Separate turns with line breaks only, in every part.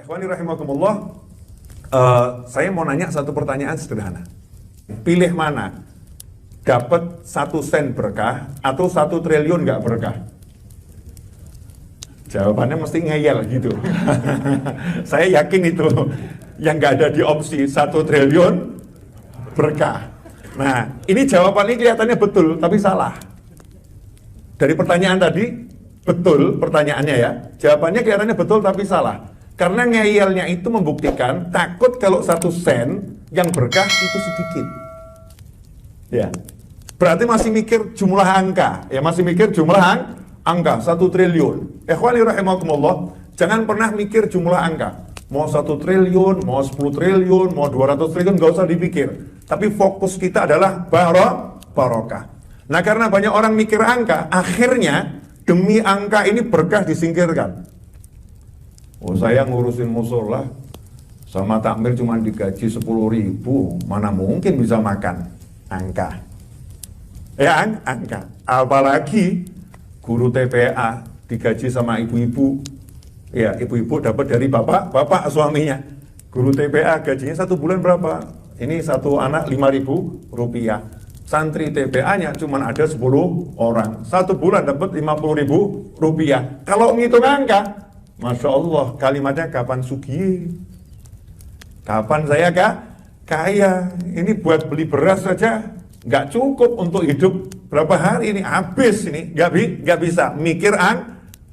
Ikhwani rahimakumullah, saya mau nanya satu pertanyaan sederhana. Pilih mana? Dapat 1 sen berkah atau 1 triliun nggak berkah? Jawabannya mesti ngeyel gitu. Saya yakin itu yang nggak ada di opsi 1 triliun berkah. Nah, ini jawabannya kelihatannya betul, tapi salah. Dari pertanyaan tadi, betul pertanyaannya ya. Jawabannya kelihatannya betul, tapi salah. Karena ngeyelnya itu membuktikan takut kalau 1 sen yang berkah itu sedikit. Ya, berarti masih mikir jumlah angka. Ya, masih mikir jumlah angka 1 triliun. Ikhwani rahimakumullah, jangan pernah mikir jumlah angka. Mau 1 triliun, mau 10 triliun, mau 200 triliun, gak usah dipikir. Tapi fokus kita adalah barokah. Nah, karena banyak orang mikir angka, akhirnya demi angka ini berkah disingkirkan. Oh, saya ngurusin musola sama takmir cuma digaji 10.000, mana mungkin bisa makan angka. Ya, angka. Apalagi guru TPA digaji sama ibu-ibu. Ya, ibu-ibu dapat dari bapak suaminya. Guru TPA gajinya 1 bulan berapa? Ini 1 anak 5.000 rupiah. Santri TPA-nya cuma ada 10 orang. 1 bulan dapat 50.000 rupiah. Kalau ngitung angka, Masya Allah, kalimatnya kapan sugih? Kapan saya kaya? Ini buat beli beras saja nggak cukup untuk hidup berapa hari ini, habis ini, nggak bisa mikir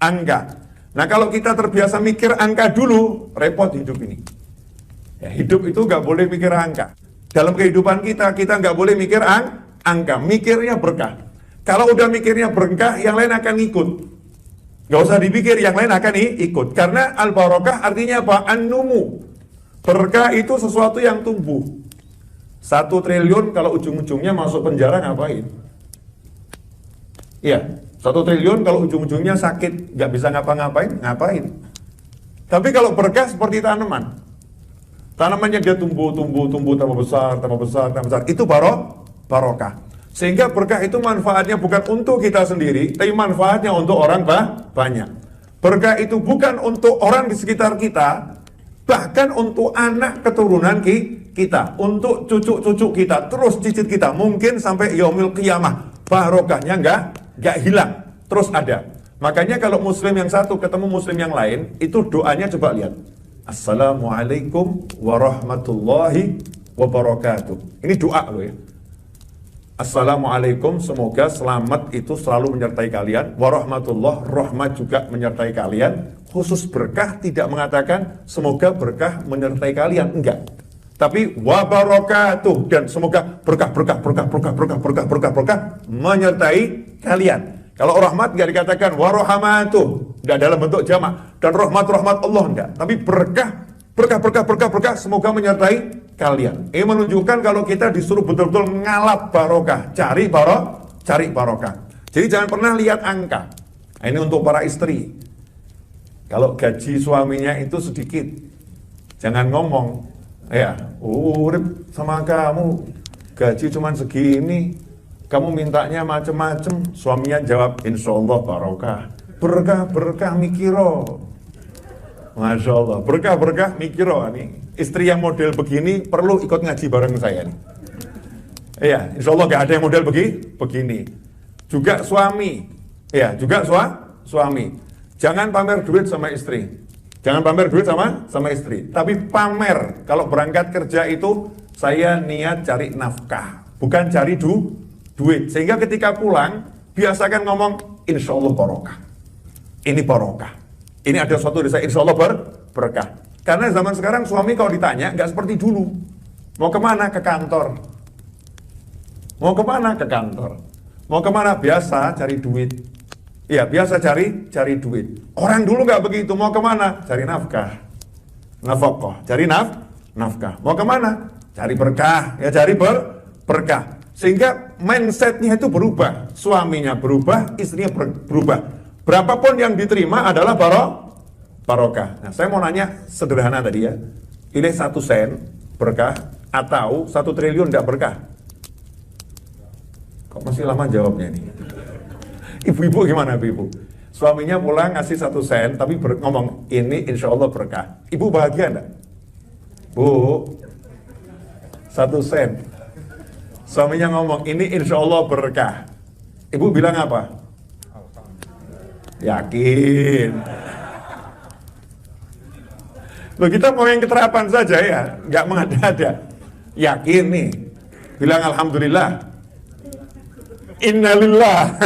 angka. Nah, kalau kita terbiasa mikir angka dulu, repot hidup ini. Ya, hidup itu nggak boleh mikir angka. Dalam kehidupan kita nggak boleh mikir angka, mikirnya berkah. Kalau udah mikirnya berkah, yang lain akan ikut. Gak usah dipikir, yang lain akan ikut. Karena al-barokah artinya apa? An-numu. Berkah itu sesuatu yang tumbuh. 1 triliun kalau ujung-ujungnya masuk penjara ngapain? Iya, 1 triliun kalau ujung-ujungnya sakit, gak bisa ngapain. Tapi kalau berkah seperti tanaman. Tanamannya dia tumbuh, tambah besar. Itu barokah. Sehingga berkah itu manfaatnya bukan untuk kita sendiri, tapi manfaatnya untuk orang banyak. Berkah itu bukan untuk orang di sekitar kita, bahkan untuk anak keturunan kita, untuk cucu-cucu kita, terus cicit kita, mungkin sampai yaumil qiyamah. Barokahnya nggak hilang, terus ada. Makanya kalau muslim yang satu ketemu muslim yang lain, itu doanya coba lihat. Assalamualaikum warahmatullahi wabarakatuh. Ini doa loh ya. Assalamualaikum, semoga selamat itu selalu menyertai kalian. Warahmatullah, rahmat juga menyertai kalian. Khusus berkah tidak mengatakan semoga berkah menyertai kalian, enggak. Tapi wabarakatuh, dan semoga berkah menyertai kalian. Kalau rahmat enggak dikatakan warahmatuh, enggak dalam bentuk jamak. Dan rahmat Allah enggak. Tapi berkah semoga menyertai kalian. Ini menunjukkan kalau kita disuruh betul-betul ngalap barokah, cari barokah. Jadi jangan pernah lihat angka. Nah, ini untuk para istri. Kalau gaji suaminya itu sedikit, jangan ngomong, ya, urip sama kamu gaji cuma segini, kamu mintanya macem-macem. Suaminya jawab, insya Allah barokah. Berkah mikiro. Masya Allah, berkah mikiro nih. Istri yang model begini perlu ikut ngaji bareng saya nih. Iya, insya Allah gak ada yang model begini. Juga suami, ya, juga suami. Jangan pamer duit sama istri. Jangan pamer duit sama istri. Tapi pamer, kalau berangkat kerja itu, saya niat cari nafkah, bukan cari duit. Sehingga ketika pulang, biasakan ngomong, insya Allah barokah. Ini barokah. Ini ada suatu desa, insya Allah berkah. Karena zaman sekarang suami kalau ditanya nggak seperti dulu. Mau kemana? Ke kantor. Mau kemana? Ke kantor. Mau kemana? Biasa cari duit. Iya, biasa cari duit. Orang dulu nggak begitu. Mau kemana? Cari nafkah. Nafkah. Cari nafkah. Mau kemana? Cari berkah. Ya, cari berkah. Sehingga mindsetnya itu berubah. Suaminya berubah, istrinya berubah. Berapapun yang diterima adalah barokah. Nah, saya mau nanya sederhana tadi ya. Pilih 1 sen berkah atau 1 triliun tidak berkah? Kok masih lama jawabnya nih? Ibu-ibu gimana ibu-ibu? Suaminya pulang ngasih 1 sen, tapi ngomong, ini insya Allah berkah. Ibu bahagia enggak? Bu, 1 sen. Suaminya ngomong, ini insya Allah berkah. Ibu bilang apa? Yakin. Loh, kita mau yang keterapan saja ya, nggak mengada-ada. Yakin nih, bilang alhamdulillah. Innalillah.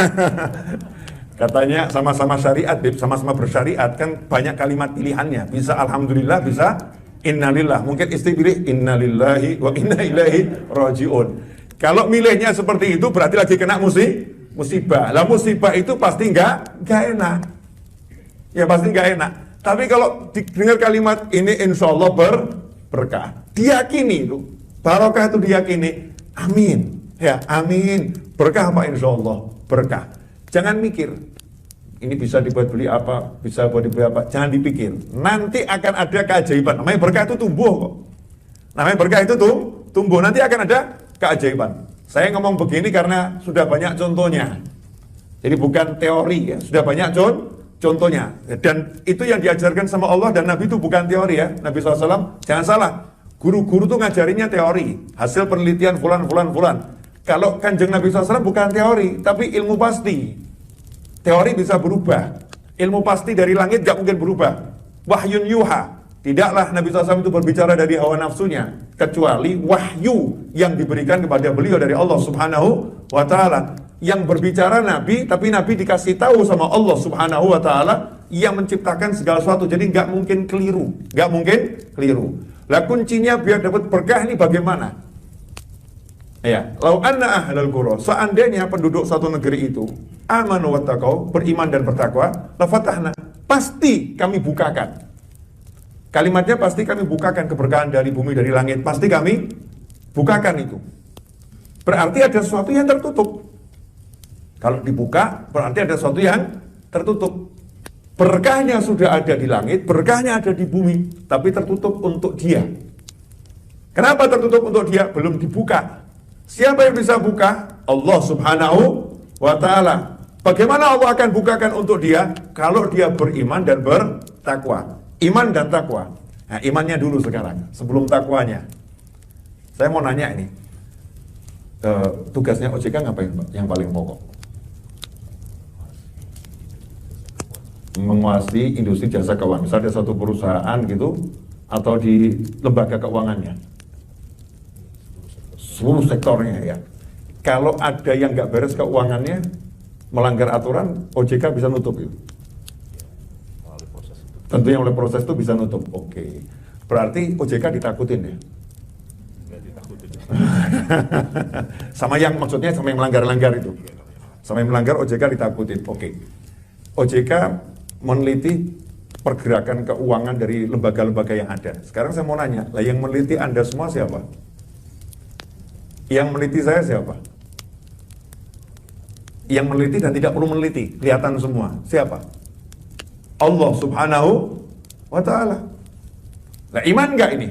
Katanya sama-sama syariat, sama-sama bersyariat, kan banyak kalimat pilihannya. Bisa alhamdulillah, bisa innalillah. Mungkin istri pilih innalillahi wa inna ilaihi rajiun. Kalau milihnya seperti itu berarti lagi kena musibah. Lah musibah itu pasti nggak enak. Ya pasti nggak enak. Tapi kalau dengar kalimat ini insya Allah berkah, diyakini itu, barokah itu diyakini, amin. Ya amin. Berkah apa insya Allah? Berkah. Jangan mikir, ini bisa dibuat beli apa, bisa buat dibeli apa. Jangan dipikir. Nanti akan ada keajaiban. Namanya berkah itu tumbuh kok. Namanya berkah itu tumbuh. Nanti akan ada keajaiban. Saya ngomong begini karena sudah banyak contohnya. Jadi bukan teori ya, sudah banyak contohnya. Dan itu yang diajarkan sama Allah dan Nabi itu bukan teori ya. Nabi SAW, jangan salah. Guru-guru tuh ngajarinya teori. Hasil penelitian fulan. Kalau Kanjeng Nabi SAW bukan teori, tapi ilmu pasti. Teori bisa berubah. Ilmu pasti dari langit gak mungkin berubah. Wahyun yuha. Tidaklah Nabi SAW itu berbicara dari hawa nafsunya, kecuali wahyu yang diberikan kepada beliau dari Allah Subhanahu wa Ta'ala. Yang berbicara Nabi, tapi Nabi dikasih tahu sama Allah Subhanahu wa Ta'ala yang menciptakan segala sesuatu. Jadi gak mungkin keliru. Lah kuncinya biar dapat berkah ini bagaimana? Ya, lau anna ahlal qura, seandainya penduduk satu negeri itu amanu wattaqau, beriman dan bertakwa, la fatahna, pasti kami bukakan. Kalimatnya pasti kami bukakan keberkahan dari bumi, dari langit, pasti kami bukakan itu. Berarti ada sesuatu yang tertutup. Kalau dibuka, berarti ada sesuatu yang tertutup. Berkahnya sudah ada di langit, berkahnya ada di bumi, tapi tertutup untuk dia. Kenapa tertutup untuk dia? Belum dibuka. Siapa yang bisa buka? Allah Subhanahu wa Ta'ala. Bagaimana Allah akan bukakan untuk dia? Kalau dia beriman dan bertakwa. Iman dan takwa. Nah, imannya dulu sekarang, sebelum takwanya. Saya mau nanya ini, tugasnya OJK ngapain Pak? Yang paling pokok? Menguasai industri jasa keuangan. Misalnya ada satu perusahaan gitu, atau di lembaga keuangannya. Seluruh sektornya ya. Kalau ada yang nggak beres keuangannya, melanggar aturan, OJK bisa nutup itu. Tentunya oleh proses itu bisa nutup. Oke. Berarti OJK ditakutin ya? Sama yang maksudnya sama yang melanggar-langgar itu. Sama yang melanggar OJK ditakutin. Oke. OJK meneliti pergerakan keuangan dari lembaga-lembaga yang ada. Sekarang saya mau nanya, lah yang meneliti Anda semua siapa? Yang meneliti saya siapa? Yang meneliti dan tidak perlu meneliti, kelihatan semua. Siapa? Allah Subhanahu wa Ta'ala. Nah, iman nggak ini?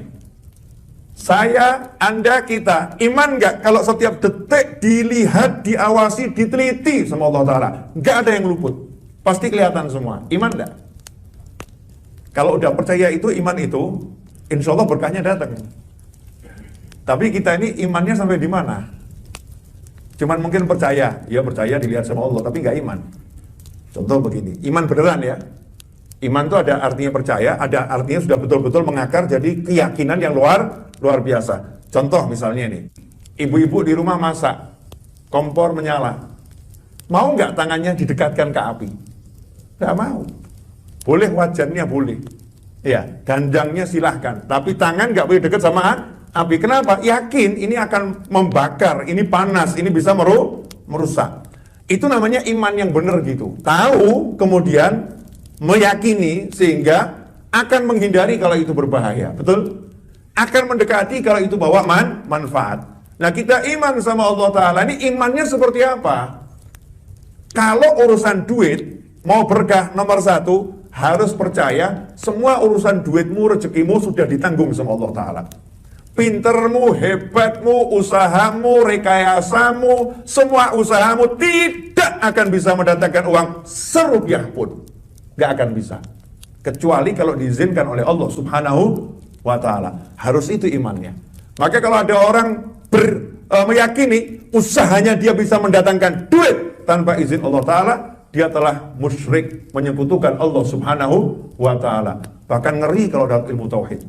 Saya, Anda, kita, iman nggak kalau setiap detik dilihat, diawasi, diteliti sama Allah Ta'ala? Nggak ada yang luput. Pasti kelihatan semua. Iman nggak? Kalau udah percaya itu, iman itu, insya Allah berkahnya datang. Tapi kita ini imannya sampai di mana? Cuman mungkin percaya, ya percaya dilihat sama Allah, tapi nggak iman. Contoh begini, iman beneran ya. Iman itu ada artinya percaya, ada artinya sudah betul-betul mengakar jadi keyakinan yang luar biasa. Contoh misalnya nih, ibu-ibu di rumah masak, kompor menyala. Mau nggak tangannya didekatkan ke api? Nggak mau. Boleh wajannya boleh. Ya, dandangnya silahkan. Tapi tangan nggak boleh dekat sama api. Kenapa? Yakin ini akan membakar, ini panas, ini bisa merusak. Itu namanya iman yang benar gitu. Tahu, kemudian meyakini sehingga akan menghindari kalau itu berbahaya. Betul? Akan mendekati kalau itu bawa manfaat. Nah, kita iman sama Allah Ta'ala ini imannya seperti apa? Kalau urusan duit, mau berkah nomor 1, harus percaya semua urusan duitmu, rezekimu sudah ditanggung sama Allah Ta'ala. Pintermu, hebatmu, usahamu, rekayasamu, semua usahamu tidak tidak akan bisa mendatangkan uang serupiah pun. Nggak akan bisa. Kecuali kalau diizinkan oleh Allah Subhanahu wa ta'ala. Harus itu imannya. Maka kalau ada orang meyakini usahanya dia bisa mendatangkan duit tanpa izin Allah ta'ala, dia telah musyrik, menyekutukan Allah Subhanahu wa ta'ala. Bahkan ngeri kalau dalam ilmu tauhid.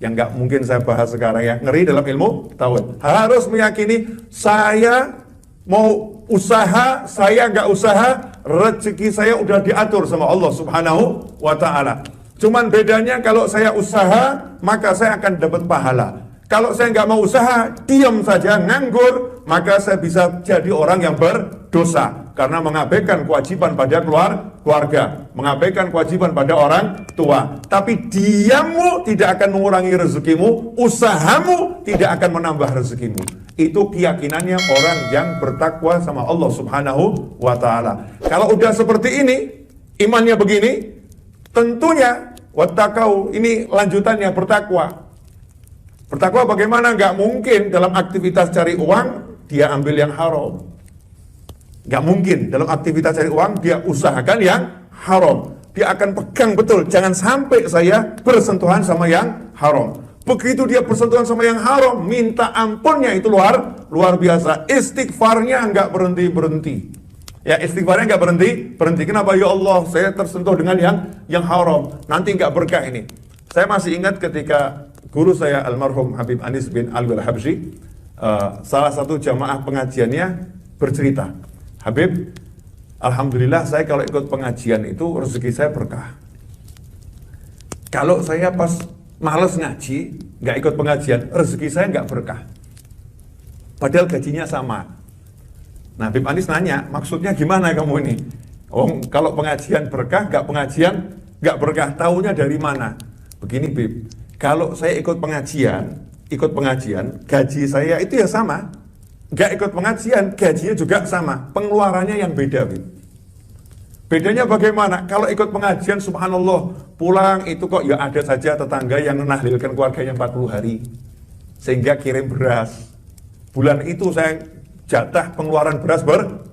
Yang nggak mungkin saya bahas sekarang ya. Ngeri dalam ilmu tauhid. Harus meyakini saya mau usaha, saya nggak usaha, rezeki saya udah diatur sama Allah Subhanahu wa ta'ala. Cuman bedanya kalau saya usaha, maka saya akan dapat pahala. Kalau saya nggak mau usaha, diam saja, nganggur, maka saya bisa jadi orang yang berdosa. Karena mengabaikan kewajiban pada keluarga, mengabaikan kewajiban pada orang tua. Tapi diammu tidak akan mengurangi rezekimu, usahamu tidak akan menambah rezekimu. Itu keyakinannya orang yang bertakwa sama Allah Subhanahu wa ta'ala. Kalau udah seperti ini, imannya begini, tentunya wattaqau, ini lanjutannya bertakwa. Bertakwa bagaimana? Nggak mungkin dalam aktivitas cari uang dia ambil yang haram. Nggak mungkin dalam aktivitas cari uang dia usahakan yang haram. Dia akan pegang betul, jangan sampai saya bersentuhan sama yang haram. Begitu dia bersentuhan sama yang haram, minta ampunnya itu luar biasa. Istighfarnya nggak berhenti. Ya, istighfarnya nggak berhenti. Kenapa? Ya Allah, saya tersentuh dengan yang haram. Nanti nggak berkah ini. Saya masih ingat ketika guru saya almarhum Habib Anis bin Alwi Al-Habsyi, salah satu jamaah pengajiannya bercerita, Habib, alhamdulillah saya kalau ikut pengajian itu rezeki saya berkah. Kalau saya pas males ngaji, nggak ikut pengajian, rezeki saya nggak berkah. Padahal gajinya sama. Nah, Habib Anis nanya, maksudnya gimana kamu ini? Oh, kalau pengajian berkah, nggak pengajian nggak berkah. Taunya dari mana? Begini, Bib. Kalau saya ikut pengajian, gaji saya itu ya sama. Nggak ikut pengajian, gajinya juga sama. Pengeluarannya yang beda, Bib. Bedanya bagaimana? Kalau ikut pengajian, subhanallah, pulang itu kok ya ada saja tetangga yang menahlilkan keluarganya 40 hari. Sehingga kirim beras. Bulan itu saya jatah pengeluaran beras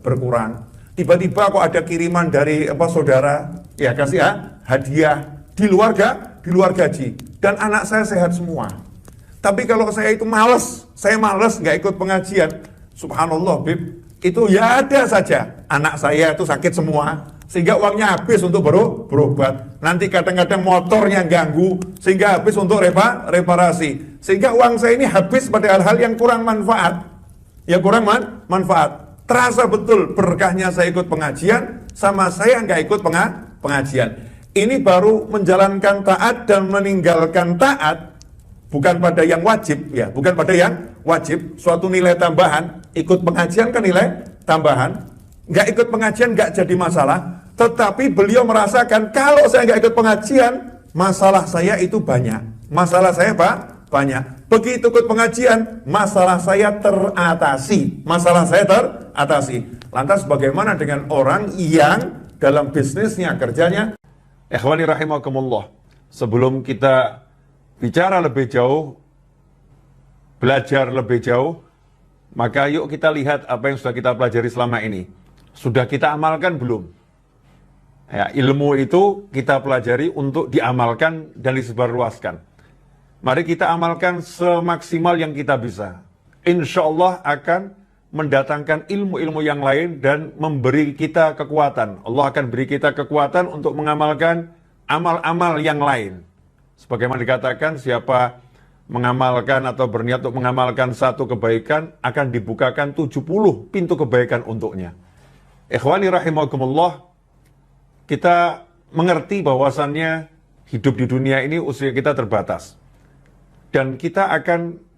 berkurang. Tiba-tiba kok ada kiriman dari saudara, ya kasih hadiah di luar gaji. Dan anak saya sehat semua. Tapi kalau saya itu males nggak ikut pengajian, subhanallah, Bib, itu ya ada saja anak saya itu sakit semua, sehingga uangnya habis untuk berobat. Nanti kadang-kadang motornya ganggu, sehingga habis untuk reparasi. Sehingga uang saya ini habis pada hal-hal yang kurang manfaat. Ya kurang manfaat. Terasa betul berkahnya saya ikut pengajian, sama saya nggak ikut pengajian. Ini baru menjalankan taat dan meninggalkan taat, bukan pada yang wajib, ya, bukan pada yang wajib. Suatu nilai tambahan, ikut pengajian kan nilai tambahan. Nggak ikut pengajian nggak jadi masalah, tetapi beliau merasakan kalau saya nggak ikut pengajian, masalah saya itu banyak. Masalah saya banyak. Begitu ikut pengajian, masalah saya teratasi. Lantas bagaimana dengan orang yang dalam bisnisnya, kerjanya? Ikhwani rahimakumullah, sebelum kita bicara lebih jauh, belajar lebih jauh, maka yuk kita lihat apa yang sudah kita pelajari selama ini. Sudah kita amalkan belum? Ya, ilmu itu kita pelajari untuk diamalkan dan disebarluaskan. Mari kita amalkan semaksimal yang kita bisa. Insya Allah akan mendatangkan ilmu-ilmu yang lain dan memberi kita kekuatan. Allah akan beri kita kekuatan untuk mengamalkan amal-amal yang lain. Sebagaimana dikatakan, siapa mengamalkan atau berniat untuk mengamalkan satu kebaikan, akan dibukakan 70 pintu kebaikan untuknya. Ikhwani rahimakumullah, kita mengerti bahwasannya hidup di dunia ini usia kita terbatas. Dan kita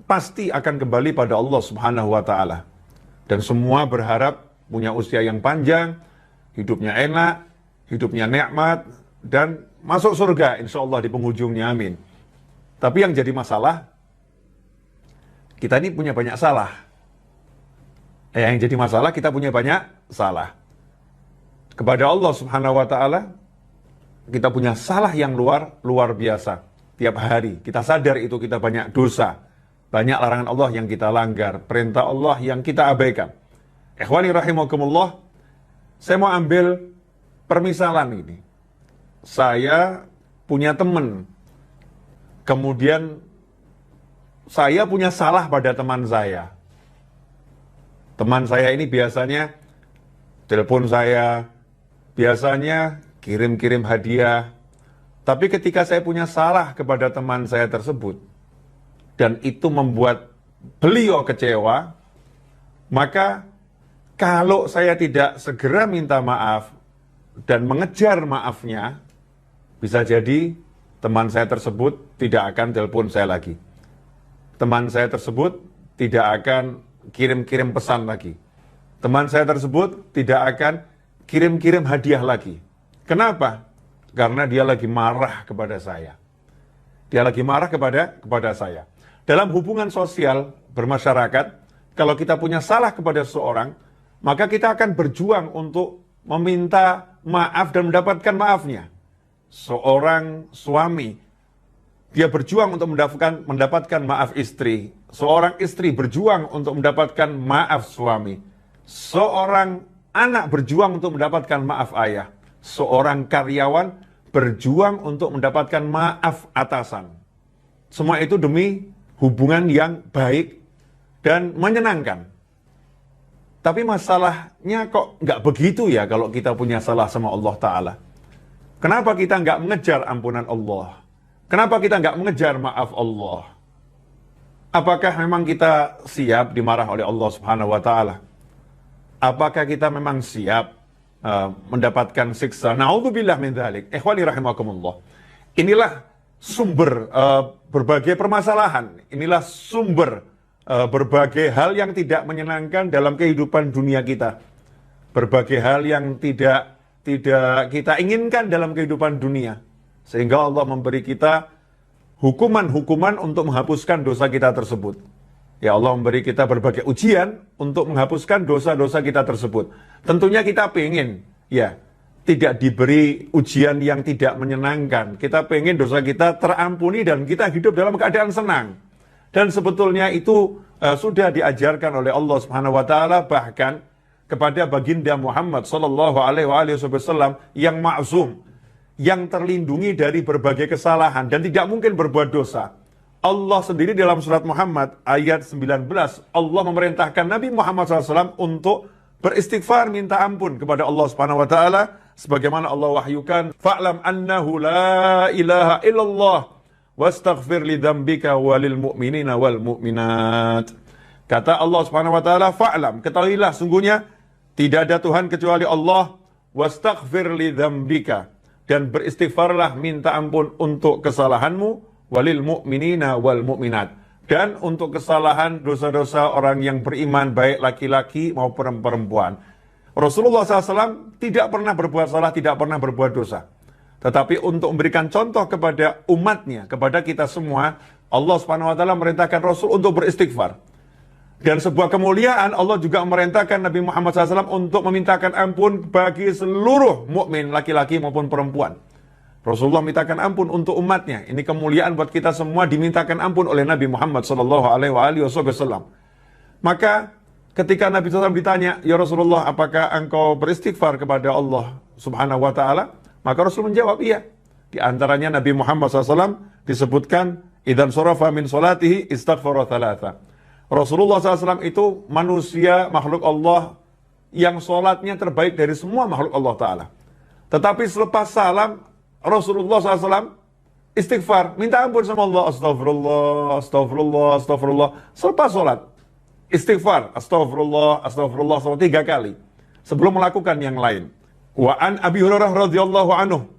pasti akan kembali pada Allah Subhanahu wa ta'ala. Dan semua berharap punya usia yang panjang, hidupnya enak, hidupnya nikmat, dan masuk surga insya Allah di penghujungnya, amin. Tapi yang jadi masalah, kita ini punya banyak salah. Yang jadi masalah, kita punya banyak salah. Kepada Allah Subhanahu wa ta'ala, kita punya salah yang luar biasa. Tiap hari kita sadar itu kita banyak dosa. Banyak larangan Allah yang kita langgar, perintah Allah yang kita abaikan. Ikhwani rahimakumullah, Saya mau ambil permisalan ini. Saya punya teman, kemudian saya punya salah pada teman saya. Teman saya ini biasanya telepon saya, biasanya kirim-kirim hadiah. Tapi ketika saya punya salah kepada teman saya tersebut, dan itu membuat beliau kecewa, maka kalau saya tidak segera minta maaf dan mengejar maafnya, bisa jadi teman saya tersebut tidak akan telepon saya lagi. Teman saya tersebut tidak akan kirim-kirim pesan lagi. Teman saya tersebut tidak akan kirim-kirim hadiah lagi. Kenapa? Karena dia lagi marah kepada saya. Dia lagi marah kepada saya. Dalam hubungan sosial bermasyarakat, kalau kita punya salah kepada seseorang, maka kita akan berjuang untuk meminta maaf dan mendapatkan maafnya. Seorang suami, dia berjuang untuk mendapatkan maaf istri. Seorang istri berjuang untuk mendapatkan maaf suami. Seorang anak berjuang untuk mendapatkan maaf ayah. Seorang karyawan berjuang untuk mendapatkan maaf atasan. Semua itu demi hubungan yang baik dan menyenangkan. Tapi masalahnya kok nggak begitu ya kalau kita punya salah sama Allah Ta'ala. Kenapa kita nggak mengejar ampunan Allah? Kenapa kita nggak mengejar maaf Allah? Apakah memang kita siap dimarah oleh Allah Subhanahu wa Ta'ala? Apakah kita memang siap mendapatkan siksa? Na'udzubillah min dzalik. Ikhwani rahimakumullah. Inilah sumber berbagai permasalahan. Inilah sumber berbagai hal yang tidak menyenangkan dalam kehidupan dunia kita. Berbagai hal yang tidak kita inginkan dalam kehidupan dunia. Sehingga Allah memberi kita hukuman-hukuman untuk menghapuskan dosa kita tersebut. Ya, Allah memberi kita berbagai ujian untuk menghapuskan dosa-dosa kita tersebut. Tentunya kita pengen, ya, tidak diberi ujian yang tidak menyenangkan. Kita pengen dosa kita terampuni dan kita hidup dalam keadaan senang. Dan sebetulnya itu sudah diajarkan oleh Allah Subhanahu wa Ta'ala, bahkan kepada baginda Muhammad sallallahu alaihi wasallam yang ma'zum, yang terlindungi dari berbagai kesalahan dan tidak mungkin berbuat dosa. Allah sendiri dalam surat Muhammad ayat 19, Allah memerintahkan Nabi Muhammad SAW untuk beristighfar, minta ampun kepada Allah Subhanahu wa Ta'ala, sebagaimana Allah wahyukan, fa'lam annahu la ilaha illallah wastaghfir li dzambika walil mu'minina wal mu'minat. Kata Allah Subhanahu wa Ta'ala, fa'lam, ketahuilah sungguhnya tidak ada Tuhan kecuali Allah, wastaghfir li dzambika, dan beristighfarlah, minta ampun untuk kesalahanmu, walil mu'minina wal mu'minat, dan untuk kesalahan dosa-dosa orang yang beriman, baik laki-laki maupun perempuan. Rasulullah SAW tidak pernah berbuat salah, tidak pernah berbuat dosa. Tetapi untuk memberikan contoh kepada umatnya, kepada kita semua, Allah Subhanahu wa Ta'ala merintahkan Rasul untuk beristighfar. Dan sebuah kemuliaan, Allah juga memerintahkan Nabi Muhammad SAW untuk memintakan ampun bagi seluruh mukmin, laki-laki maupun perempuan. Rasulullah mintakan ampun untuk umatnya. Ini kemuliaan buat kita semua, dimintakan ampun oleh Nabi Muhammad SAW. Maka ketika Nabi SAW ditanya, ya Rasulullah, apakah engkau beristighfar kepada Allah Subhanahu wa Ta'ala? Maka Rasul menjawab, iya. Di antaranya Nabi Muhammad SAW disebutkan, idzan sarafa min salatihi istaghfara thalatha. Rasulullah SAW itu manusia, makhluk Allah yang sholatnya terbaik dari semua makhluk Allah Ta'ala. Tetapi selepas salam, Rasulullah SAW istighfar, minta ampun sama Allah, astagfirullah, astagfirullah, astagfirullah. Selepas sholat, istighfar, astagfirullah, astagfirullah, 3 kali. Sebelum melakukan yang lain. Wa an Abi Hurairah radhiyallahu anhu.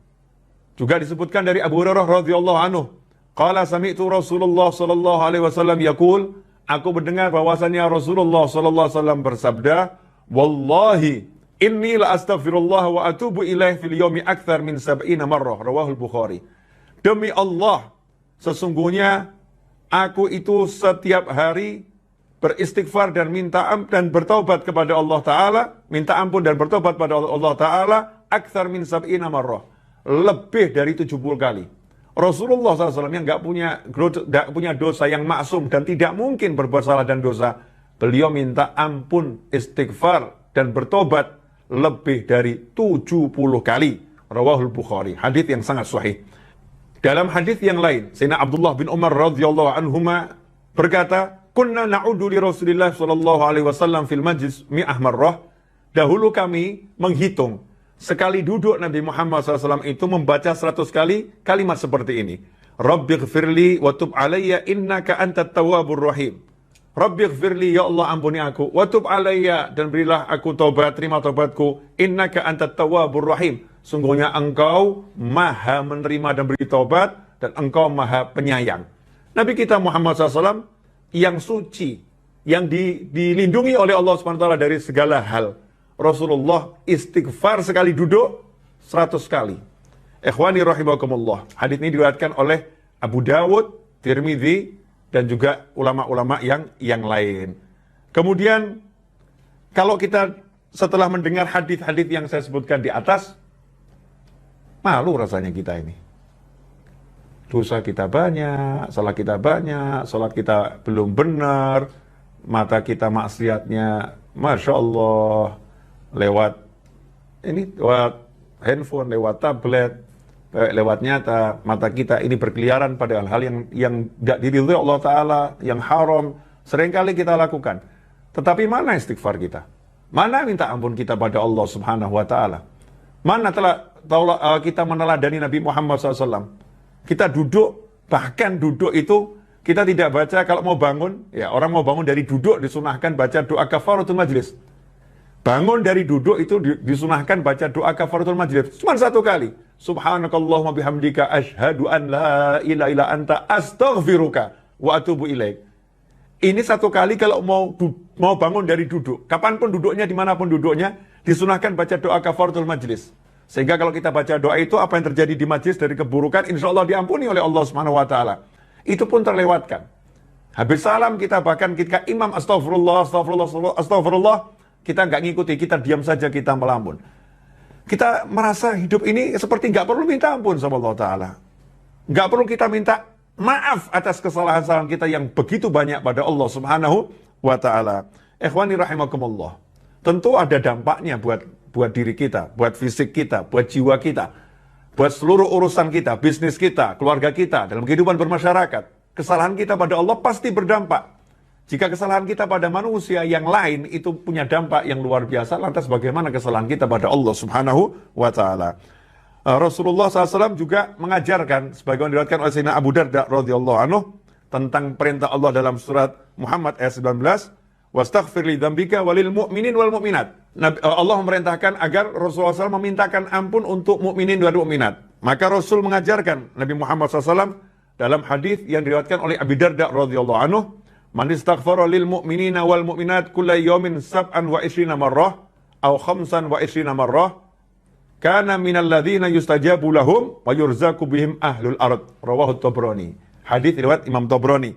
Juga disebutkan dari Abu Hurairah radhiyallahu anhu. Qala sami'tu Rasulullah sallallahu alaihi wasallam yaqul, aku mendengar bahwasannya Rasulullah sallallahu alaihi wasallam bersabda, wallahi inni la astaghfirullah wa atubu ilaih fil yaumi akthar min 70 marrah, rawahul Bukhari. Demi Allah, sesungguhnya aku itu setiap hari beristighfar dan minta ampun dan bertobat kepada Allah Ta'ala, minta ampun dan bertobat kepada Allah Ta'ala, akthar min 70 marrah, lebih dari 70 kali. Rasulullah SAW yang nggak punya dosa, yang maksum dan tidak mungkin berbuat salah dan dosa, beliau minta ampun, istighfar dan bertobat lebih dari 70 kali. Rawahul Bukhari. Hadis yang sangat sahih. Dalam hadis yang lain, Sayyidina Abdullah bin Umar radhiyallahu anhuma berkata, "Kunna na'udu li Rasulillah sallallahu alaihi wasallam fil majlis mi'ah marrah." Dahulu kami menghitung sekali duduk Nabi Muhammad SAW itu membaca 100 kali kalimat seperti ini. Rabbighfirli wa tub alayya innaka antat tawwabur rahim. Rabbighfirli, ya Allah ampuni aku, wa tub alayya, dan berilah aku taubat, terima taubatku, innaka antat tawwabur rahim. Sungguhnya engkau maha menerima dan beri taubat, dan engkau maha penyayang. Nabi kita Muhammad SAW yang suci, yang dilindungi oleh Allah SWT dari segala hal. Rasulullah istighfar sekali duduk 100 kali. Ikhwani rahimakumullah. Hadis ini diriwayatkan oleh Abu Dawud, Tirmidzi, dan juga ulama-ulama yang lain. Kemudian kalau kita setelah mendengar hadis-hadis yang saya sebutkan di atas, malu rasanya kita ini. Dosa kita banyak, salah kita banyak, salat kita belum benar, mata kita maksiatnya, Masya Allah, lewat handphone, lewat tablet, lewat nyata, mata kita ini berkeliaran pada hal-hal yang gak diridhoi Allah Ta'ala, yang haram, seringkali kita lakukan. Tetapi mana istighfar kita? Mana minta ampun kita pada Allah Subhanahu Wa Ta'ala? Mana kita meneladani Nabi Muhammad SAW? Kita duduk, bahkan duduk itu kita tidak baca kalau mau bangun, ya orang mau bangun dari duduk disunahkan baca doa kafaratul majlis. Bangun dari duduk itu disunahkan baca doa kafaratul majlis. Cuma 1 kali. Subhanakallahumma bihamdika asyhadu an la ilaha illa anta astaghfiruka wa atubu ilaik. Ini 1 kali kalau mau bangun dari duduk. Kapanpun duduknya, dimanapun duduknya, disunahkan baca doa kafaratul majlis. Sehingga kalau kita baca doa itu, apa yang terjadi di majlis dari keburukan, insya Allah diampuni oleh Allah Subhanahu Wa Ta'ala. Itu pun terlewatkan. Habis salam kita bahkan ketika imam astagfirullah, kita nggak ngikuti, kita diam saja, kita melamun. Kita merasa hidup ini seperti nggak perlu minta ampun sama Allah Ta'ala. Nggak perlu kita minta maaf atas kesalahan-kesalahan kita yang begitu banyak pada Allah Subhanahu Wa Ta'ala. Ikhwani rahimakumullah. Tentu ada dampaknya buat diri kita, buat fisik kita, buat jiwa kita, buat seluruh urusan kita, bisnis kita, keluarga kita, dalam kehidupan bermasyarakat. Kesalahan kita pada Allah pasti berdampak. Jika kesalahan kita pada manusia yang lain itu punya dampak yang luar biasa, lantas bagaimana kesalahan kita pada Allah Subhanahu Wa Ta'ala? Rasulullah SAW juga mengajarkan, sebagaimana diriwayatkan oleh Sayyidina Abu Darda radhiyallahu anhu, tentang perintah Allah dalam surat Muhammad ayat 19, wastaghfir li dzambika walil mu'minin wal mu'minat. Allah memerintahkan agar Rasulullah SAW memintakan ampun untuk mukminin dan mukminat. Maka Rasul mengajarkan Nabi Muhammad SAW dalam hadis yang diriwayatkan oleh Abu Darda radhiyallahu anhu, man istaghfara lil mu'minina wal mu'minat kulla yawmin sab'an wa ishrina marrah aw khamsan wa ishrina marrah kana minal ladzina yustajabu lahum wa yurzaqu bihim ahlul ard. Rawahu Tabrani. Hadis riwayat Imam Tabrani.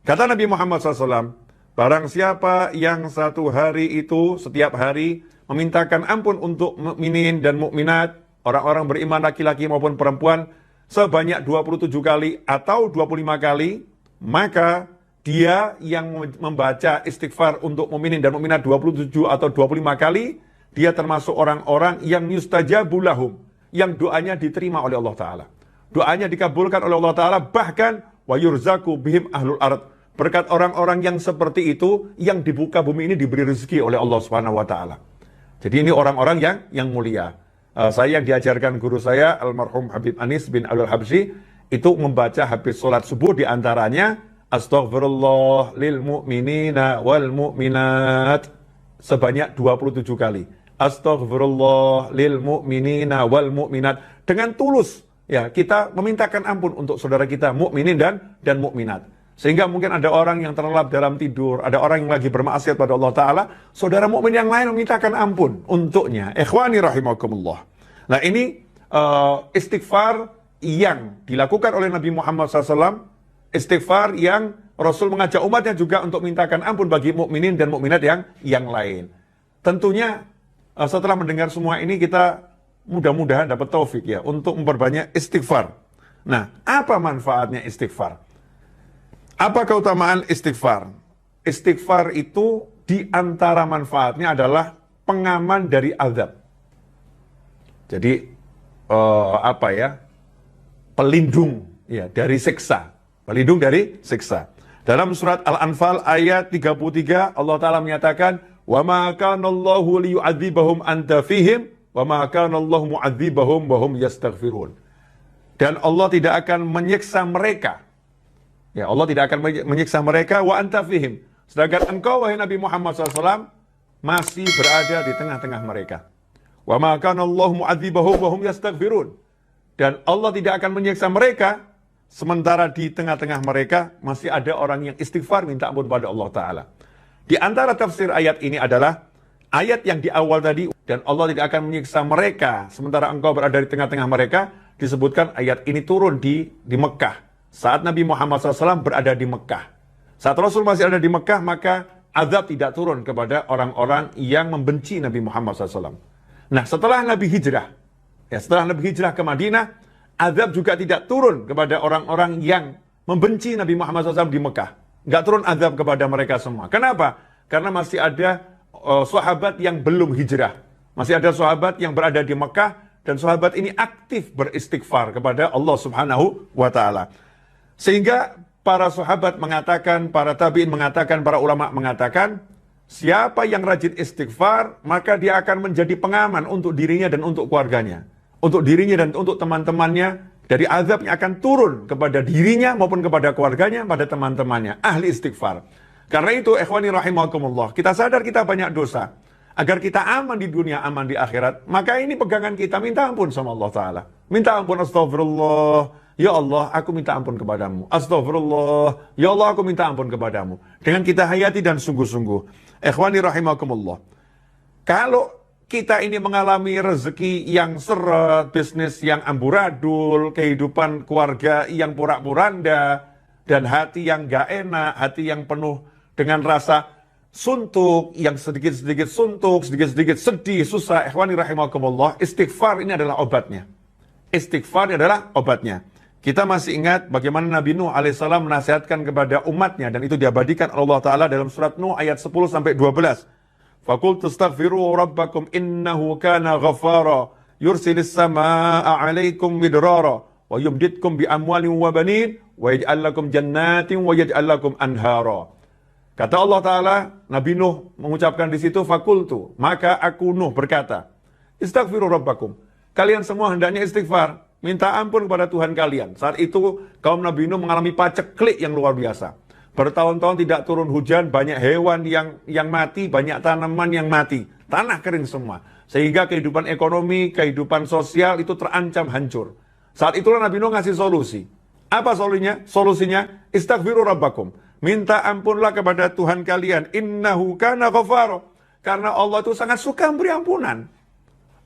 Kata Nabi Muhammad SAW, barang siapa yang setiap hari memintakan ampun untuk mukminin dan mukminat, orang-orang beriman laki-laki maupun perempuan, sebanyak 27 kali atau 25 kali, maka dia yang membaca istighfar untuk mukminin dan mukminat 27 atau 25 kali, dia termasuk orang-orang yang yustajabu lahum, yang doanya diterima oleh Allah Ta'ala. Doanya dikabulkan oleh Allah Ta'ala, bahkan wa yurzaku bihim ahlul ard. Berkat orang-orang yang seperti itu, yang dibuka bumi ini diberi rezeki oleh Allah Subhanahu Wa Ta'ala. Jadi ini orang-orang yang mulia. Saya yang diajarkan guru saya, almarhum Habib Anis bin Abdul Habsyi, itu membaca habis sholat subuh diantaranya, astaghfirullah lil mu'minina wal mu'minat sebanyak 27 kali. Astaghfirullah lil mu'minina wal mu'minat. Dengan tulus, ya, kita memintakan ampun untuk saudara kita mukminin dan mukminat. Sehingga mungkin ada orang yang terlelap dalam tidur, ada orang yang lagi bermaksiat pada Allah Ta'ala, saudara mukmin yang lain memintakan ampun untuknya. Ikhwani rahimakumullah. Nah ini istighfar yang dilakukan oleh Nabi Muhammad SAW, istighfar yang Rasul mengajak umatnya juga untuk mintakan ampun bagi mukminin dan mukminat yang lain. Tentunya setelah mendengar semua ini kita mudah-mudahan dapat taufik ya untuk memperbanyak istighfar. Nah, apa manfaatnya istighfar? Apa keutamaan istighfar? Istighfar itu di antara manfaatnya adalah pengaman dari azab. Jadi pelindung ya dari siksa. Pelindung dari siksa. Dalam surat Al-Anfal ayat 33 Allah Ta'ala menyatakan, "Wa ma kana Allahu liyu'adzibahum anta fihim wa ma kana Allahu mu'adzibahum wa hum yastaghfirun." Dan Allah tidak akan menyiksa mereka. Ya, Allah tidak akan menyiksa mereka wa anta fihim. Sedangkan engkau wahai Nabi Muhammad SAW masih berada di tengah-tengah mereka. Wa ma kana Allahu mu'adzibahum wa hum yastaghfirun. Dan Allah tidak akan menyiksa mereka sementara di tengah-tengah mereka masih ada orang yang istighfar minta ampun pada Allah Ta'ala. Di antara tafsir ayat ini adalah ayat yang di awal tadi, dan Allah tidak akan menyiksa mereka sementara engkau berada di tengah-tengah mereka, disebutkan ayat ini turun di Mekah. Saat Nabi Muhammad SAW berada di Mekah. Saat Rasul masih ada di Mekah, maka azab tidak turun kepada orang-orang yang membenci Nabi Muhammad SAW. Nah, setelah Nabi hijrah ke Madinah, azab juga tidak turun kepada orang-orang yang membenci Nabi Muhammad SAW di Mekah. Nggak turun azab kepada mereka semua. Kenapa? Karena masih ada sahabat yang belum hijrah. Masih ada sahabat yang berada di Mekah, dan sahabat ini aktif beristighfar kepada Allah Subhanahu wa Ta'ala. Sehingga para sahabat mengatakan, para tabi'in mengatakan, para ulama mengatakan, siapa yang rajin istighfar, maka dia akan menjadi pengaman untuk dirinya dan untuk keluarganya. Untuk dirinya dan untuk teman-temannya, dari azab yang akan turun kepada dirinya maupun kepada keluarganya, pada teman-temannya. Ahli istighfar. Karena itu, ikhwani rahimakumullah, kita sadar kita banyak dosa. Agar kita aman di dunia, aman di akhirat, maka ini pegangan kita, minta ampun sama Allah Ta'ala. Minta ampun, astagfirullah. Ya Allah, aku minta ampun kepadamu. Astagfirullah. Ya Allah, aku minta ampun kepadamu. Dengan kita hayati dan sungguh-sungguh. Ikhwani rahimakumullah. Kalau kita ini mengalami rezeki yang seret, bisnis yang amburadul, kehidupan keluarga yang porak-poranda, dan hati yang gak enak, hati yang penuh dengan rasa suntuk, yang sedikit-sedikit suntuk, sedikit-sedikit sedih, susah. Ikhwani rahimakumullah, istighfar ini adalah obatnya. Istighfar ini adalah obatnya. Kita masih ingat bagaimana Nabi Nuh alaihissalam menasihatkan kepada umatnya, dan itu diabadikan Allah Ta'ala dalam surat Nuh ayat 10-12. Faqultu astaghfiru rabbakum innahu kana ghaffara yursilis samaa'a 'alaikum midrara wa yumditkum bi amwalin wa banin wa yaj'al lakum jannatin wa yaj'al lakum anhara. Kata Allah Ta'ala, Nabi Nuh mengucapkan di situ, faqultu, maka aku Nuh berkata, istaghfiru rabbakum. Kalian semua hendaknya istighfar, minta ampun kepada Tuhan kalian. Saat itu kaum Nabi Nuh mengalami paceklik yang luar biasa. Bertahun-tahun tidak turun hujan, banyak hewan yang mati, banyak tanaman yang mati. Tanah kering semua. Sehingga kehidupan ekonomi, kehidupan sosial itu terancam hancur. Saat itulah Nabi Nuh ngasih solusi. Apa solusinya? Solusinya, istaghfiru rabbakum. Minta ampunlah kepada Tuhan kalian. Innahu kana ghafara. Karena Allah itu sangat suka memberi ampunan.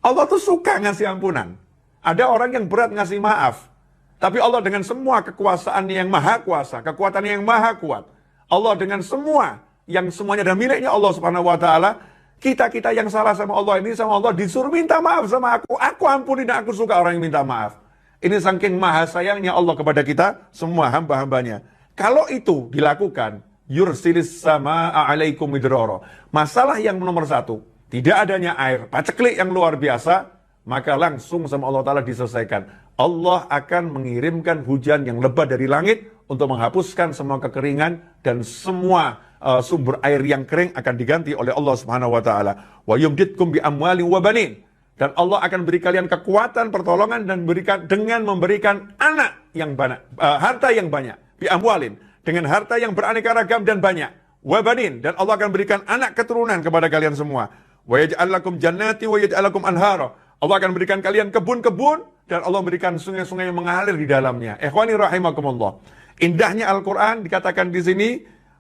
Allah tuh suka ngasih ampunan. Ada orang yang berat ngasih maaf. Tapi Allah dengan semua kekuasaan yang maha kuasa, kekuatan yang maha kuat. Allah dengan semua, yang semuanya adalah miliknya Allah Subhanahu wa Ta'ala. Kita yang salah sama Allah ini, sama Allah disuruh minta maaf sama aku. Aku ampuni dan aku suka orang yang minta maaf. Ini saking maha sayangnya Allah kepada kita, semua hamba-hambanya. Kalau itu dilakukan, yursilis samaa'a 'alaikum midrara. Masalah yang nomor satu, tidak adanya air, paceklik yang luar biasa, maka langsung sama Allah Ta'ala diselesaikan. Allah akan mengirimkan hujan yang lebat dari langit untuk menghapuskan semua kekeringan, dan semua sumber air yang kering akan diganti oleh Allah Subhanahu wa Ta'ala. Wa yumditkum bi amwalin wa banin. Dan Allah akan beri kalian kekuatan, pertolongan, dan dengan memberikan anak yang banyak, harta yang banyak. Bi amwalin, dengan harta yang beraneka ragam dan banyak. Wa banin, dan Allah akan berikan anak keturunan kepada kalian semua. Wa yaj'al lakum jannati wa yaj'al lakum anhara. Allah akan berikan kalian kebun-kebun, dan Allah berikan sungai-sungai yang mengalir di dalamnya. Ikhwani rahimakumullah. Indahnya Al-Quran dikatakan di sini,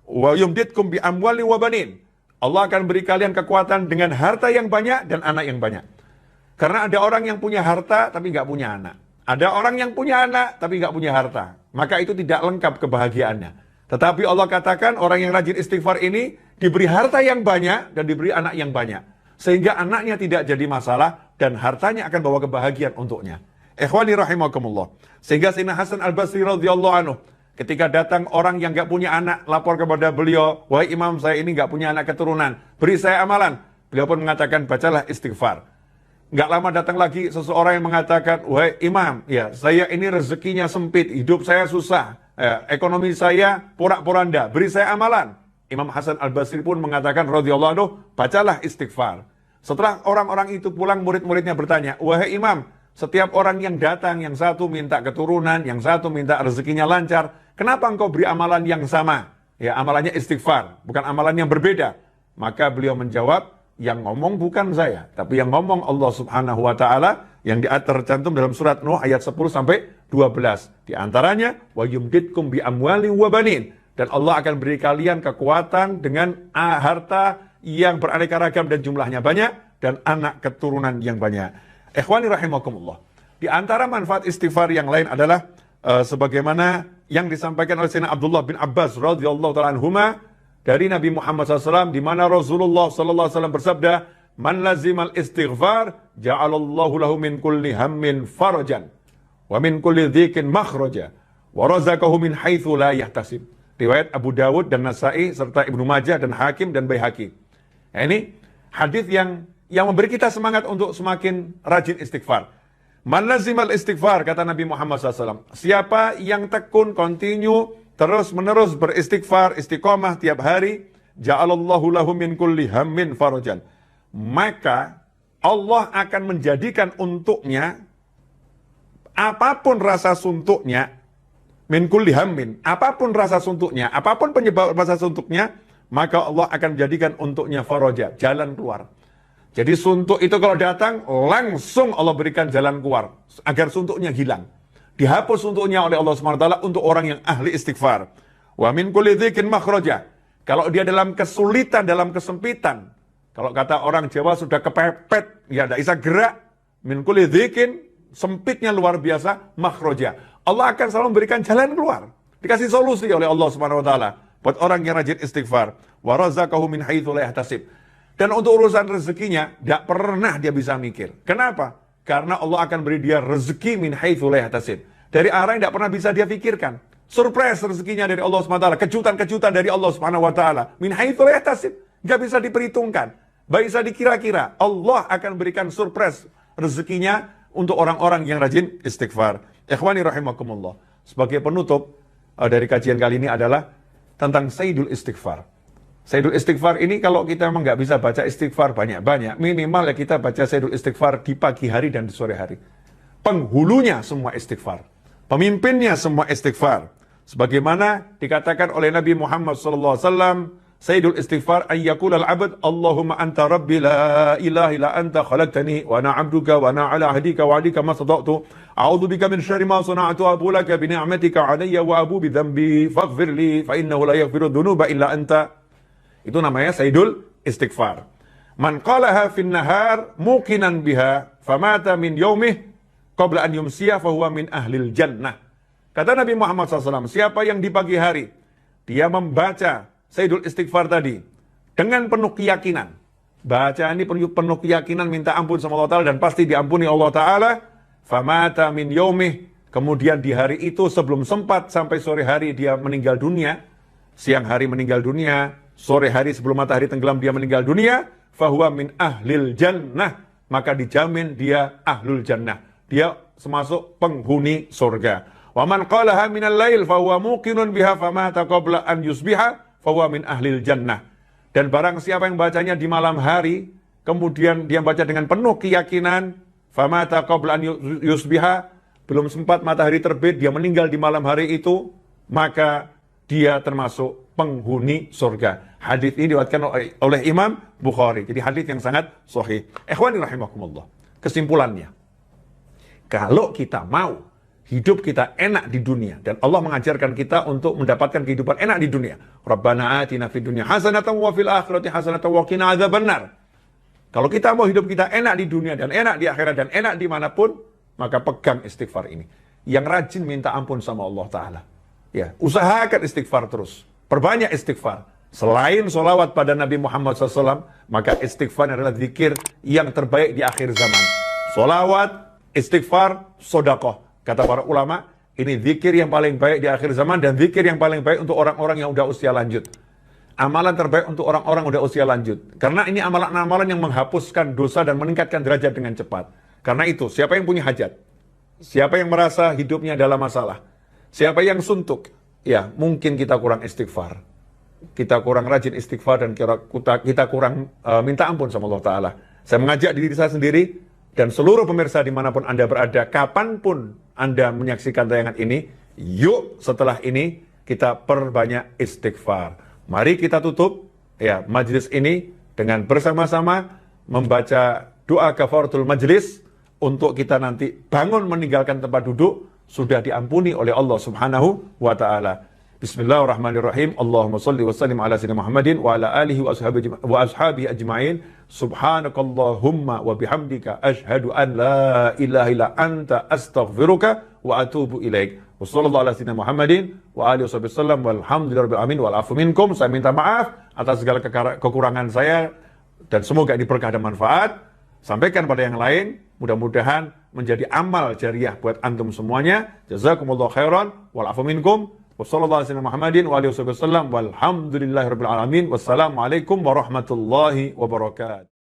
wa yumditkum bi amwali wa banin. Allah akan beri kalian kekuatan dengan harta yang banyak dan anak yang banyak. Karena ada orang yang punya harta tapi nggak punya anak. Ada orang yang punya anak tapi nggak punya harta. Maka itu tidak lengkap kebahagiaannya. Tetapi Allah katakan orang yang rajin istighfar ini diberi harta yang banyak dan diberi anak yang banyak. Sehingga anaknya tidak jadi masalah dan hartanya akan bawa kebahagiaan untuknya. Ikhwani rahimakumullah. Sehingga Sayyidina Hasan Al-Basri radhiyallahu anhu, ketika datang orang yang gak punya anak, lapor kepada beliau, wahai imam, saya ini gak punya anak keturunan, beri saya amalan. beliau pun mengatakan, bacalah istighfar. Nggak lama datang lagi seseorang yang mengatakan, wahai imam, ya saya ini rezekinya sempit, hidup saya susah, ekonomi saya porak-poranda, beri saya amalan. Imam Hasan Al-Basri pun mengatakan, radhiyallahu anhu, bacalah istighfar. Setelah orang-orang itu pulang, murid-muridnya bertanya, wahai imam, setiap orang yang datang, yang satu minta keturunan, yang satu minta rezekinya lancar, kenapa engkau beri amalan yang sama? Ya, amalannya istighfar, bukan amalan yang berbeda. Maka beliau menjawab, yang ngomong bukan saya, tapi yang ngomong Allah Subhanahu wa taala yang tercantum dalam surat Nuh ayat 10 sampai 12. Di antaranya, wa yumditkum bi amwali wa banin, dan Allah akan beri kalian kekuatan dengan harta yang beraneka ragam dan jumlahnya banyak, dan anak keturunan yang banyak. Ikhwani rahimakumullah. Di antara manfaat istighfar yang lain adalah sebagaimana yang disampaikan oleh Sayyidina Abdullah bin Abbas radhiyallahu ta'ala anhuma dari Nabi Muhammad SAW, di mana Rasulullah SAW bersabda, man lazimal istighfar ja'alallahu lahu min kulli hammin farajan wa min kulli dhikin makhraja wa razaqahu min haitsu la yahtasib. Riwayat Abu Dawud dan Nasai serta Ibnu Majah dan Hakim dan Baihaqi. Nah, ini hadis yang memberi kita semangat untuk semakin rajin istighfar. Man lazimal istighfar, kata Nabi Muhammad SAW, siapa yang tekun, continue, terus menerus beristighfar, istiqomah tiap hari, ja'alallahu lahu min kulli hammin farajan, maka Allah akan menjadikan untuknya apapun rasa suntuknya, min kulli hammin, apapun rasa suntuknya, apapun penyebab rasa suntuknya, maka Allah akan menjadikan untuknya faraja, jalan keluar. Jadi suntuk itu kalau datang, langsung Allah berikan jalan keluar agar suntuknya hilang. Dihapus suntuknya oleh Allah SWT untuk orang yang ahli istighfar. Wa min kulli dhikin makhraja. Kalau dia dalam kesulitan, dalam kesempitan, kalau kata orang Jawa sudah kepepet, ya tidak bisa gerak, min kulli dhikin, sempitnya luar biasa, makhraja. Allah akan selalu memberikan jalan keluar. Dikasih solusi oleh Allah SWT buat orang yang rajin istighfar. Wa razaqahu min haitsu la yahtasib. Dan untuk urusan rezekinya, tidak pernah dia bisa mikir. Kenapa? Karena Allah akan beri dia rezeki min haitsu la yahtasib. Dari arah yang tidak pernah bisa dia pikirkan. Surprise rezekinya dari Allah SWT. Kejutan-kejutan dari Allah SWT. Min haitsu la yahtasib. Tidak bisa diperhitungkan. Tidak bisa dikira-kira. Allah akan berikan surprise rezekinya untuk orang-orang yang rajin istighfar. Ikhwani rahimakumullah. Sebagai penutup dari kajian kali ini adalah tentang Sayyidul Istighfar. Sayyidul Istighfar ini kalau kita memang nggak bisa baca istighfar banyak-banyak, minimal ya kita baca Sayyidul Istighfar di pagi hari dan di sore hari. Penghulunya semua istighfar, pemimpinnya semua istighfar. Sebagaimana dikatakan oleh Nabi Muhammad SAW, Sayyidul Istighfar ayyakul al-abd, Allahumma anta rabbi la ilaha illa anta khalaqtani wa ana abduka wa ana ala ahdika wa adika ma sadaqtu a'udzu bika min syarri ma sana'tu abu laka bi ni'matika alayya wa abu bi dhanbi faghfir li fa innahu la yaghfiru dhunuba illa anta. Itu namanya Sayyidul Istighfar. Man qalaha fin nahar muqinan biha famata min yaumih qabla an yumsiya fahuwa min ahlil jannah. Kata Nabi Muhammad SAW, siapa yang di pagi hari dia membaca Sayyidul Istighfar tadi dengan penuh keyakinan, baca ini penuh keyakinan, minta ampun sama Allah Ta'ala dan pasti diampuni Allah Ta'ala, famata min yaumih, kemudian di hari itu sebelum sempat sampai sore hari dia meninggal dunia, siang hari meninggal dunia, sore hari sebelum matahari tenggelam dia meninggal dunia, fahuwa min ahlil jannah, maka dijamin dia ahlul jannah, dia termasuk penghuni surga. Wa man qalaha minal lail fahuwa muqinun biha famata qabla an yusbiha fahuwa min ahlil jannah. Dan barang siapa yang bacanya di malam hari, kemudian dia baca dengan penuh keyakinan, famata qabla an yusbiha, belum sempat matahari terbit, dia meninggal di malam hari itu, maka dia termasuk penghuni surga. Hadis ini diriwayatkan oleh Imam Bukhari. Jadi hadis yang sangat sahih. Ikhwani rahimakumullah. Kesimpulannya, kalau kita mau hidup kita enak di dunia dan Allah mengajarkan kita untuk mendapatkan kehidupan enak di dunia. Rabbana atina fid dunya hasanatan wa fil akhirati hasanatan wa qina adzabannar. Kalau kita mau hidup kita enak di dunia dan enak di akhirat dan enak dimanapun, maka pegang istighfar ini. Yang rajin minta ampun sama Allah Ta'ala. Ya, usahakan istighfar terus. Perbanyak istighfar. Selain sholawat pada Nabi Muhammad SAW, maka istighfar adalah zikir yang terbaik di akhir zaman. Sholawat, istighfar, sodakoh. Kata para ulama, ini zikir yang paling baik di akhir zaman dan zikir yang paling baik untuk orang-orang yang udah usia lanjut. amalan terbaik untuk orang-orang udah usia lanjut. Karena ini amalan-amalan yang menghapuskan dosa dan meningkatkan derajat dengan cepat. Karena itu, siapa yang punya hajat? Siapa yang merasa hidupnya dalam masalah? Siapa yang suntuk? Ya, mungkin kita kurang istighfar. Kita kurang rajin istighfar dan kita kurang minta ampun sama Allah Ta'ala. Saya mengajak diri saya sendiri dan seluruh pemirsa dimanapun Anda berada, kapanpun Anda menyaksikan tayangan ini, yuk setelah ini kita perbanyak istighfar. Mari kita tutup ya majelis ini dengan bersama-sama membaca doa kafaratul majelis untuk kita nanti bangun meninggalkan tempat duduk sudah diampuni oleh Allah Subhanahu wa taala. Bismillahirrahmanirrahim. Allahumma shalli wa sallim ala sayyidina Muhammadin wa ala alihi wa ashabihi ajma'in. Subhanakallahumma wa bihamdika asyhadu an la ilaha illa anta astaghfiruka wa atubu ilaik. Wassallallahu ala sayyidina Muhammadin wa alihi wasallam walhamdulillahirabbil alamin wal afu minkum. Saya minta maaf atas segala kekurangan saya dan semoga ini berkah dan manfaat. Sampaikan pada yang lain, mudah-mudahan menjadi amal jariah buat antum semuanya. Jazakumullahu khairan wal afu minkum. Wassallallahu ala sayyidina Muhammadin wa alihi wasallam walhamdulillahirabbil alamin. Wassalamualaikum warahmatullahi wabarakatuh.